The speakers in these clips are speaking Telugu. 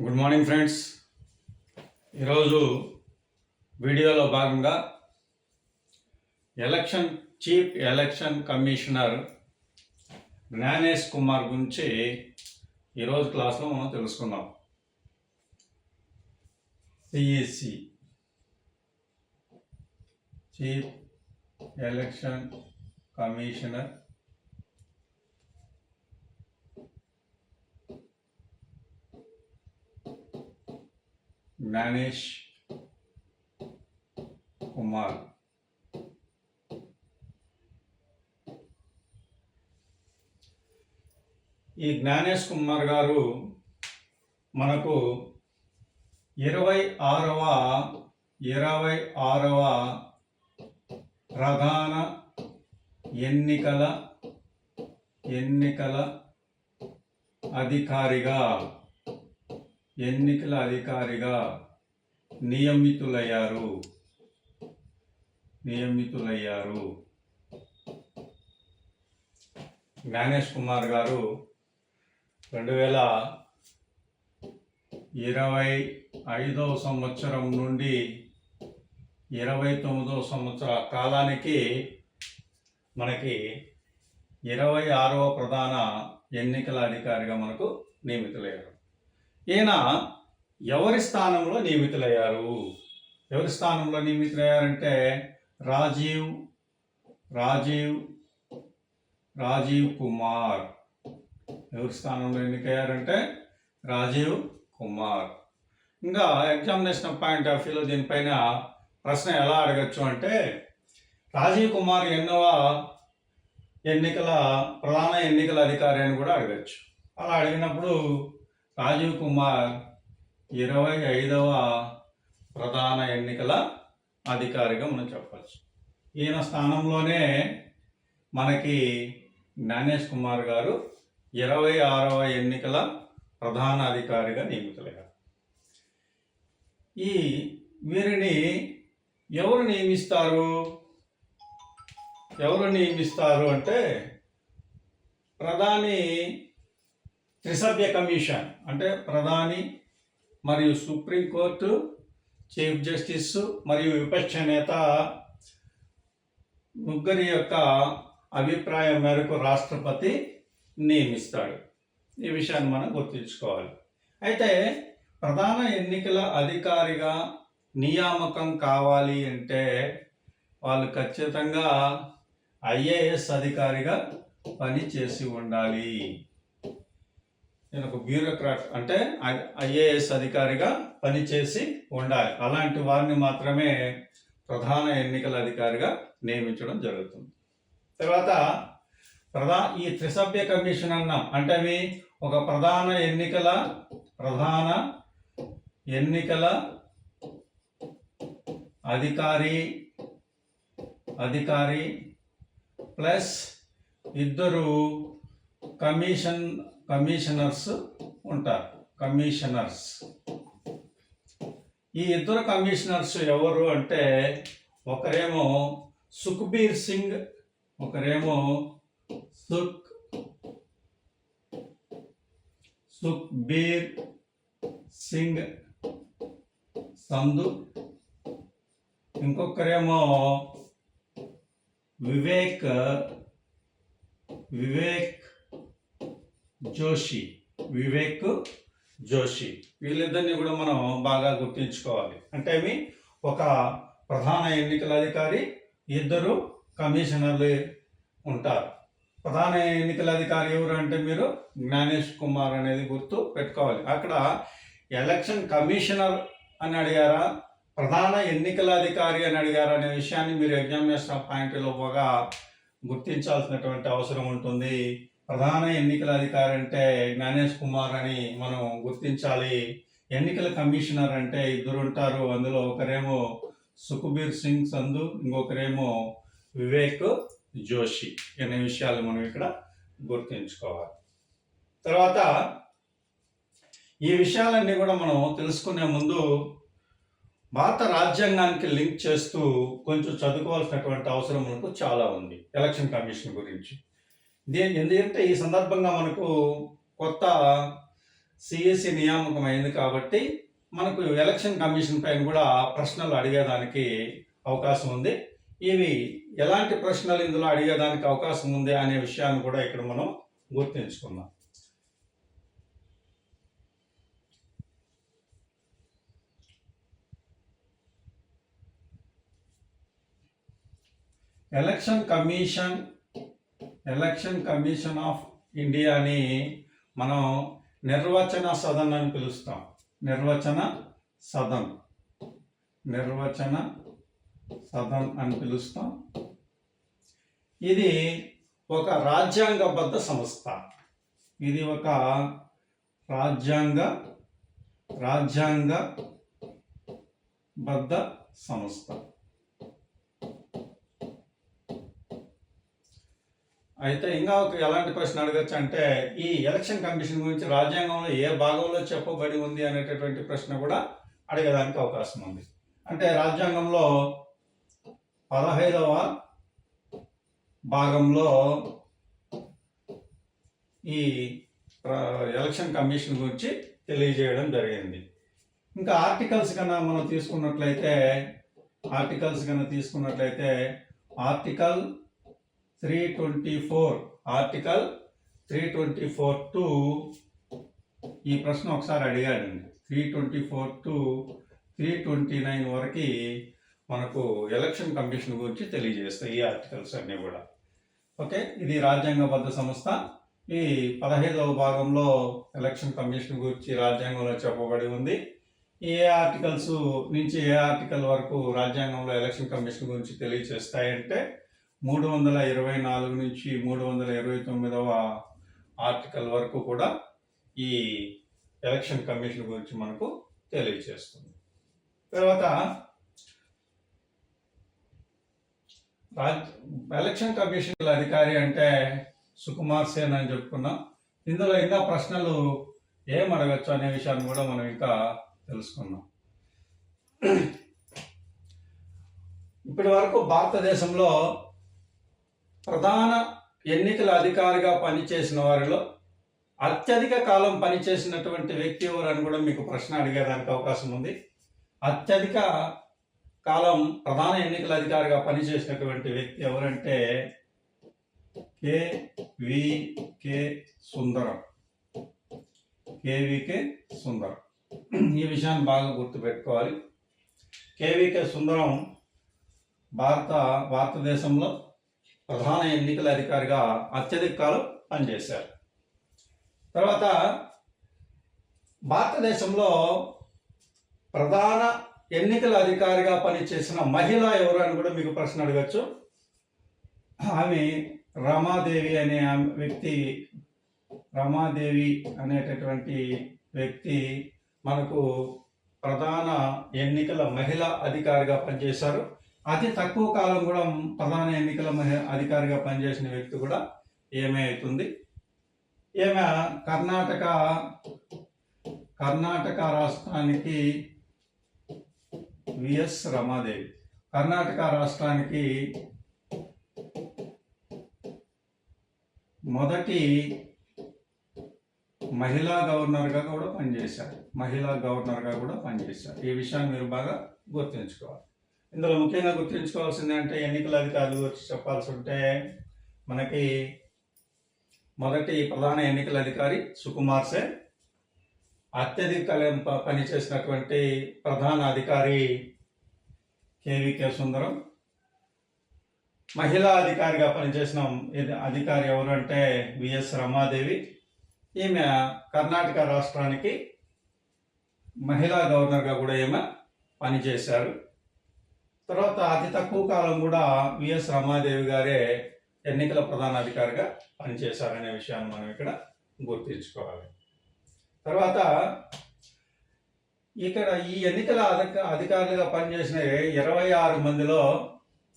Good morning friends. ఈరోజు వీడియోలో భాగంగా chief election commissioner Gyanesh Kumar గురించి ఈరోజు క్లాస్లో మనం తెలుసుకుందాం. CEC chief election commissioner Gyanesh Kumar. ఈ జ్ఞానేష్ కుమార్ గారు మనకు 26వ ప్రధాన ఎన్నికల అధికారిగా నియమితులయ్యారు. జ్ఞానేష్ కుమార్ గారు 2025వ సంవత్సరం నుండి 29వ సంవత్సర కాలానికి మనకి 26వ ప్రధాన ఎన్నికల అధికారిగా మనకు నియమితులయ్యారు. ఈయన ఎవరి స్థానంలో నియమితులయ్యారంటే రాజీవ్ కుమార్. ఎవరి స్థానంలో ఎన్నికయ్యారంటే రాజీవ్ కుమార్. ఇంకా ఎగ్జామినేషన్ పాయింట్ ఆఫ్ వ్యూలో దీనిపైన ప్రశ్న ఎలా అడగచ్చు అంటే, రాజీవ్ కుమార్ ఎన్నవ ప్రధాన ఎన్నికల అధికారి అని కూడా అడగచ్చు. అలా అడిగినప్పుడు రాజీవ్ కుమార్ 25వ ప్రధాన ఎన్నికల అధికారిగా మనం చెప్పచ్చు. ఈయన స్థానంలోనే మనకి జ్ఞానేష్ కుమార్ గారు 26వ ఎన్నికల ప్రధాన అధికారిగా నియమితులయ్యారు. వీరిని ఎవరు నియమిస్తారు అంటే, ప్రధాని త్రిసభ్య కమిషన్ అంటే ప్రధాని మరియు సుప్రీంకోర్టు, చీఫ్ జస్టిస్ మరియు విపక్ష నేత ముగ్గురి యొక్క అభిప్రాయం మేరకు రాష్ట్రపతి నియమిస్తాడు. ఈ విషయాన్ని మనం గుర్తుంచుకోవాలి. అయితే ప్రధాన ఎన్నికల అధికారిగా నియామకం కావాలి అంటే వాళ్ళు ఖచ్చితంగా ఐఏఎస్ అధికారిగా పనిచేసి ఉండాలి. నేను ఒక బ్యూరోక్రాట్ అంటే ఐఏఎస్ అధికారిగా పనిచేసి ఉండాలి. అలాంటి వారిని మాత్రమే ప్రధాన ఎన్నికల అధికారిగా నియమించడం జరుగుతుంది. తర్వాత ఈ త్రిసభ్య కమిషన్ అన్నాం అంటే అవి ఒక ప్రధాన ఎన్నికల అధికారి ప్లస్ ఇద్దరు కమిషనర్స్ ఉంటారు. ఈ ఇద్దరు కమిషనర్స్ ఎవరు అంటే, ఒకరేమో సుఖ్బీర్ సింగ్, ఒకరేమో సుఖ్బీర్ సింగ్ సంధు, ఇంకొకరేమో వివేక్ జోషి. వీళ్ళిద్దరిని కూడా మనం బాగా గుర్తుంచుకోవాలి. అంటే ఒక ప్రధాన ఎన్నికల అధికారి, ఇద్దరు కమిషనర్లు ఉంటారు. ప్రధాన ఎన్నికల అధికారి ఎవరు అంటే మీరు జ్ఞానేష్ కుమార్ అనేది గుర్తు పెట్టుకోవాలి. అక్కడ ఎలక్షన్ కమిషనర్ అని అడిగారా, ప్రధాన ఎన్నికల అధికారి అని అడిగారా అనే విషయాన్ని మీరు ఎగ్జామినేషన్ పాయింట్లో బాగా గుర్తించాల్సినటువంటి అవసరం ఉంటుంది. ప్రధాన ఎన్నికల అధికారి అంటే జ్ఞానేష్ కుమార్ అని మనం గుర్తించాలి. ఎన్నికల కమిషనర్ అంటే ఇద్దరు ఉంటారు. అందులో ఒకరేమో సుఖ్బీర్ సింగ్ సంధు, ఇంకొకరేమో వివేక్ జోషి అనే విషయాలు మనం ఇక్కడ గుర్తుంచుకోవాలి. తర్వాత ఈ విషయాలన్నీ కూడా మనం తెలుసుకునే ముందు భారత రాజ్యాంగానికి లింక్ చేస్తూ కొంచెం చదువుకోవాల్సినటువంటి అవసరం మనకు చాలా ఉంది ఎలక్షన్ కమిషన్ గురించి. ఎందుకంటే ఈ సందర్భంగా మనకు కొత్త సిఎస్సి నియామకం అయింది కాబట్టి మనకు ఎలక్షన్ కమిషన్ పైన కూడా ప్రశ్నలు అడిగేదానికి అవకాశం ఉంది. ఇవి ఎలాంటి ప్రశ్నలు ఇందులో అడిగేదానికి అవకాశం ఉంది అనే విషయాన్ని కూడా ఇక్కడ మనం గుర్తుంచుకుందాం. ఎలక్షన్ కమిషన్ ఆఫ్ ఇండియాని మనం నిర్వచన సదన్ అని పిలుస్తాం. నిర్వచన సదన్ అని పిలుస్తాం. ఇది ఒక రాజ్యాంగబద్ధ సంస్థ. ఇది ఒక రాజ్యాంగబద్ధ సంస్థ. అయితే ఇంకా ఒక ఎలాంటి ప్రశ్న అడగచ్చు అంటే, ఈ ఎలక్షన్ కమిషన్ గురించి రాజ్యాంగంలో ఏ భాగంలో చెప్పబడి ఉంది అనేటటువంటి ప్రశ్న కూడా అడగడానికి అవకాశం ఉంది. అంటే రాజ్యాంగంలో 15వ భాగంలో ఈ ఎలక్షన్ కమిషన్ గురించి తెలియజేయడం జరిగింది. ఇంకా ఆర్టికల్స్ కన్నా మనం తీసుకున్నట్లయితే ఆర్టికల్ 324 ఈ ప్రశ్న ఒకసారి అడిగాడండి. 324 to 329 వరకు మనకు ఎలక్షన్ కమిషన్ గురించి తెలియజేస్తాయి ఈ ఆర్టికల్స్ అన్నీ కూడా. ఓకే, ఇది రాజ్యాంగబద్ధ సంస్థ. ఈ 15వ భాగంలో ఎలక్షన్ కమిషన్ గురించి రాజ్యాంగంలో చెప్పబడి ఉంది. ఏ ఆర్టికల్స్ నుంచి ఏ ఆర్టికల్ వరకు రాజ్యాంగంలో ఎలక్షన్ కమిషన్ గురించి తెలియజేస్తాయంటే 324 నుంచి 329వ ఆర్టికల్ వరకు కూడా ఈ ఎలక్షన్ కమిషన్ గురించి మనకు తెలియజేస్తుంది. తర్వాత ఎలక్షన్ కమిషన్ అధికారి అంటే సుకుమార్ సేన్ అని చెప్పుకున్నాం. ఇందులో ఇంకా ప్రశ్నలు ఏం అడగచ్చు అనే విషయాన్ని కూడా మనం ఇంకా తెలుసుకున్నాం. ఇప్పటి వరకు భారతదేశంలో ప్రధాన ఎన్నికల అధికారిగా పనిచేసిన వారిలో అత్యధిక కాలం పనిచేసినటువంటి వ్యక్తి ఎవరు అని కూడా మీకు ప్రశ్న అడిగేదానికి అవకాశం ఉంది. అత్యధిక కాలం ప్రధాన ఎన్నికల అధికారిగా పనిచేసినటువంటి వ్యక్తి ఎవరంటే కేవికే సుందరం. ఈ విషయాన్ని బాగా గుర్తుపెట్టుకోవాలి. కేవికే సుందరం భారతదేశంలో ప్రధాన ఎన్నికల అధికారిగా అత్యధిక కాలం పనిచేశారు. తర్వాత భారతదేశంలో ప్రధాన ఎన్నికల అధికారిగా పనిచేసిన మహిళ ఎవరు అని కూడా మీకు ప్రశ్న అడగచ్చు. ఆమె రమాదేవి అనేటటువంటి వ్యక్తి మనకు ప్రధాన ఎన్నికల మహిళా అధికారిగా పనిచేశారు. అతి తక్కువ కాలం కూడా ప్రధాన ఎన్నికల అధికారిగా పనిచేసిన వ్యక్తి కూడా ఏమే అవుతుంది. ఈమె కర్ణాటక రాష్ట్రానికి విఎస్ రమాదేవి కర్ణాటక రాష్ట్రానికి మొదటి మహిళా గవర్నర్గా కూడా పనిచేశారు. ఈ విషయాన్ని మీరు బాగా గుర్తుంచుకోవాలి. ఇందులో ముఖ్యంగా గుర్తుంచుకోవాల్సింది అంటే ఎన్నికల అధికారులు గురించి చెప్పాల్సి ఉంటే మనకి మొదటి ప్రధాన ఎన్నికల అధికారి సుకుమార్ సేన్, అత్యధిక కాలం పనిచేసినటువంటి ప్రధాన అధికారి కేవికే సుందరం, మహిళా అధికారిగా పనిచేసిన అధికారి ఎవరు అంటే విఎస్ రమాదేవి. ఈమె కర్ణాటక రాష్ట్రానికి మహిళా గవర్నర్గా కూడా ఈమె పనిచేశారు. తర్వాత అతి తక్కువ కాలం కూడా విఎస్ రమాదేవి గారే ఎన్నికల ప్రధాన అధికారిగా పనిచేశారనే విషయాన్ని మనం ఇక్కడ గుర్తుంచుకోవాలి. తర్వాత ఇక్కడ ఈ ఎన్నికల అధికారులుగా పనిచేసిన 26 మందిలో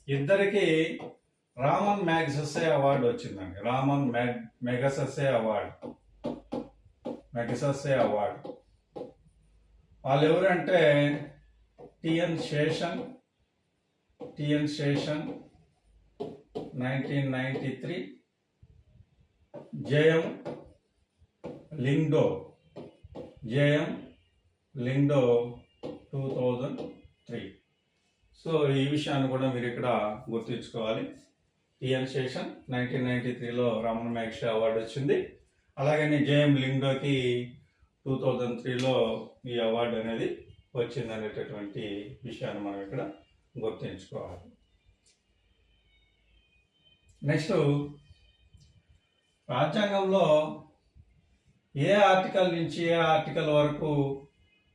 ఇద్దరికి రామన్ మ్యాగ్సెసే అవార్డు వచ్చిందండి. Raman Magsaysay award. వాళ్ళు ఎవరంటే టిఎన్ శేషన్ 1993, జయం లింగ్డో జేఎం లింగ్డో 2003. సో ఈ విషయాన్ని కూడా మీరు ఇక్కడ గుర్తుంచుకోవాలి. టిఎన్ శేషన్ 1993లో రమణ మహర్షి అవార్డు వచ్చింది. అలాగని జేఎం లింగ్డోకి 2003లో ఈ అవార్డు అనేది వచ్చింది అనేటటువంటి విషయాన్ని మనం ఇక్కడ గుర్తుంచుకోవాలి. నెక్స్ట్, రాజ్యాంగంలో ఏ ఆర్టికల్ నుంచి ఏ ఆర్టికల్ వరకు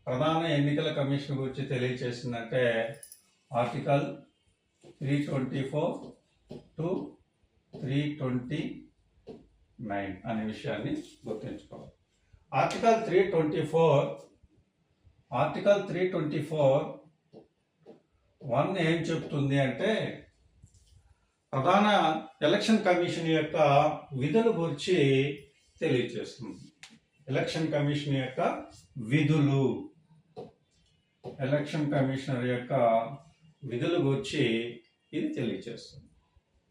ప్రధాన ఎన్నికల కమిషన్ గురించి తెలియచేసిందంటే ఆర్టికల్ 324 to 329 అనే విషయాన్ని గుర్తుంచుకోవాలి. ఆర్టికల్ 324 ఏం చెప్తుంది అంటే ప్రధాన ఎలక్షన్ కమిషన్ యొక్క విధుల గురించి తెలియజేస్తుంది. ఎలక్షన్ కమిషన్ యొక్క విధులు, ఎలక్షన్ కమిషనర్ యొక్క విధుల గురించి ఇది తెలియజేస్తుంది.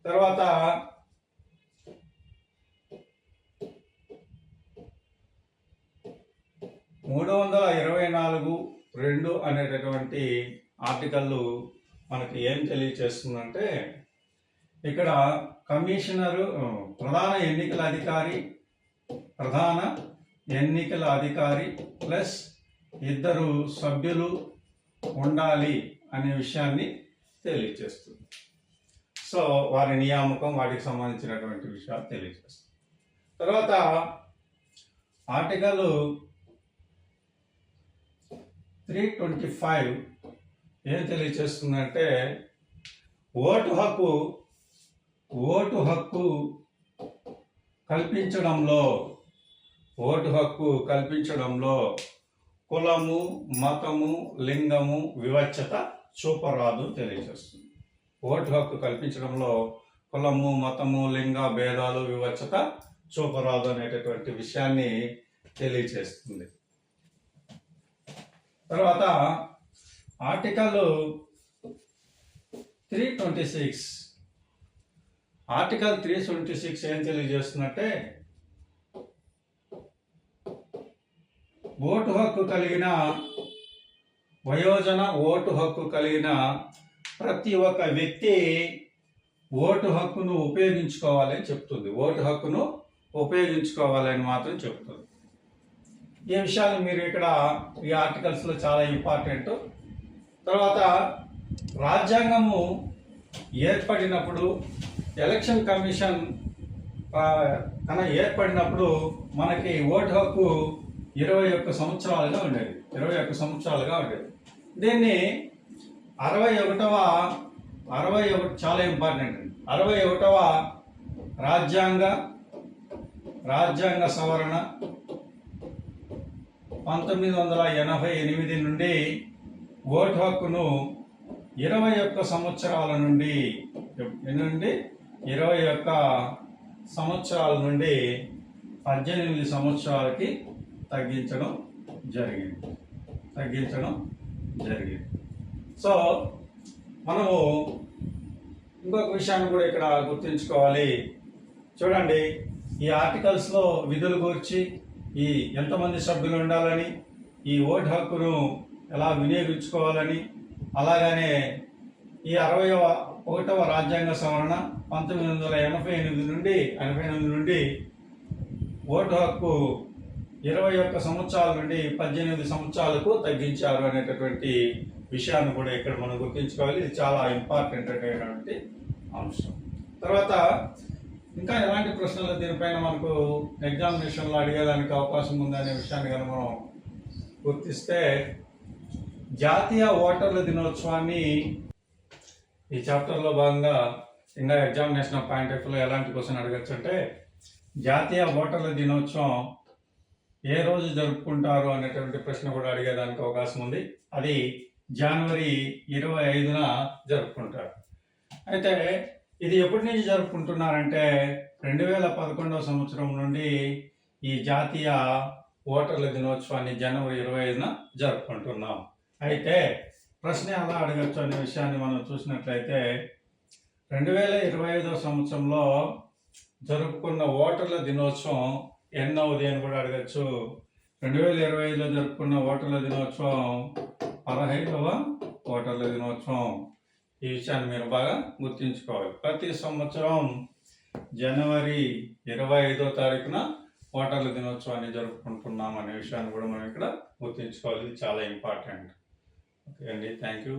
తర్వాత 324(2) అనేటటువంటి ఆర్టికల్ మనకి ఏం తెలియజేస్తుందంటే ఇక్కడ కమిషనరు ప్రధాన ఎన్నికల అధికారి ప్లస్ 2 సభ్యులు ఉండాలి అనే విషయాన్ని తెలియజేస్తుంది. సో వారి నియామకం, వాటికి సంబంధించినటువంటి విషయాలు తెలియజేస్తుంది. తర్వాత ఆర్టికల్ 325 ఏం తెలియజేస్తుందంటే ఓటు హక్కు కల్పించడంలో కులము, మతము, లింగము వివక్షత చూపరాదు తెలియజేస్తుంది. ఓటు హక్కు కల్పించడంలో కులము, మతము, లింగ భేదాలు, వివక్షత చూపరాదు అనేటటువంటి విషయాన్ని తెలియజేస్తుంది. తర్వాత ఆర్టికల్ 326 ఏం తెలియజేస్తుందంటే ఓటు హక్కు కలిగిన ప్రతి ఒక్క వ్యక్తి ఓటు హక్కును ఉపయోగించుకోవాలని చెప్తుంది. ఓటు హక్కును ఉపయోగించుకోవాలని మాత్రం చెప్తుంది. ఈ విషయాలు మీరు ఇక్కడ ఈ ఆర్టికల్స్లో చాలా ఇంపార్టెంట్. తర్వాత రాజ్యాంగము ఏర్పడినప్పుడు, ఎలక్షన్ కమిషన్ ఏర్పడినప్పుడు మనకి ఓటు హక్కు 21 సంవత్సరాలుగా ఉండేది. దీన్ని 61 చాలా ఇంపార్టెంట్ అండి. 61వ రాజ్యాంగ సవరణ 1988 నుండి ఓటు హక్కును 21 సంవత్సరాల నుండి 18 సంవత్సరాలకి తగ్గించడం జరిగింది. సో మనము ఇంకొక విషయాన్ని కూడా ఇక్కడ గుర్తుంచుకోవాలి. చూడండి, ఈ ఆర్టికల్స్లో విధుల గురించి, ఈ ఎంతమంది సభ్యులు ఉండాలని, ఈ ఓటు హక్కును ఎలా వినియోగించుకోవాలని, అలాగనే ఈ 61వ రాజ్యాంగ సవరణ 1988 నుండి ఓటు హక్కు 21 సంవత్సరాల నుండి 18 సంవత్సరాలకు తగ్గించారు అనేటటువంటి విషయాన్ని కూడా ఇక్కడ మనం గుర్తుంచుకోవాలి. ఇది చాలా ఇంపార్టెంట్ అయినటువంటి అంశం. తర్వాత ఇంకా ఎలాంటి ప్రశ్నలు దీనిపైన మనకు ఎగ్జామినేషన్లో అడిగేదానికి అవకాశం ఉందనే విషయాన్ని కనుక మనం గుర్తిస్తే, జాతీయ ఓటర్ల దినోత్సవాన్ని ఈ చాప్టర్లో భాగంగా ఇంకా ఎగ్జామినేషన్ పాయింట్ ఆఫ్ వ్యూలో ఎలాంటి క్వశ్చన్ అడగచ్చు అంటే, జాతీయ ఓటర్ల దినోత్సవం ఏ రోజు జరుపుకుంటారు అనేటువంటి ప్రశ్న కూడా అడిగేదానికి అవకాశం ఉంది. అది జనవరి 25న జరుపుకుంటారు. అయితే ఇది ఎప్పటి నుంచి జరుపుకుంటున్నారంటే 2011వ సంవత్సరం నుండి ఈ జాతీయ ఓటర్ల దినోత్సవాన్ని జనవరి 25న జరుపుకుంటున్నాం. అయితే ప్రశ్న ఎలా అడగచ్చు అనే విషయాన్ని మనం చూసినట్లయితే 2025వ సంవత్సరంలో జరుపుకున్న ఓటర్ల దినోత్సవం ఎన్నవది అని కూడా అడగచ్చు. 2025లో జరుపుకున్న ఓటర్ల దినోత్సవం 15వ ఓటర్ల దినోత్సవం. ఈ విషయాన్ని మీరు బాగా గుర్తుంచుకోవాలి. ప్రతి సంవత్సరం జనవరి 25వ తారీఖున ఓటర్ల దినోత్సవాన్ని జరుపుకుంటున్నాం అనే విషయాన్ని కూడా మనం ఇక్కడ గుర్తుంచుకోవాలి. ఇది చాలా ఇంపార్టెంట్. ఓకే అండి, థ్యాంక్ యూ.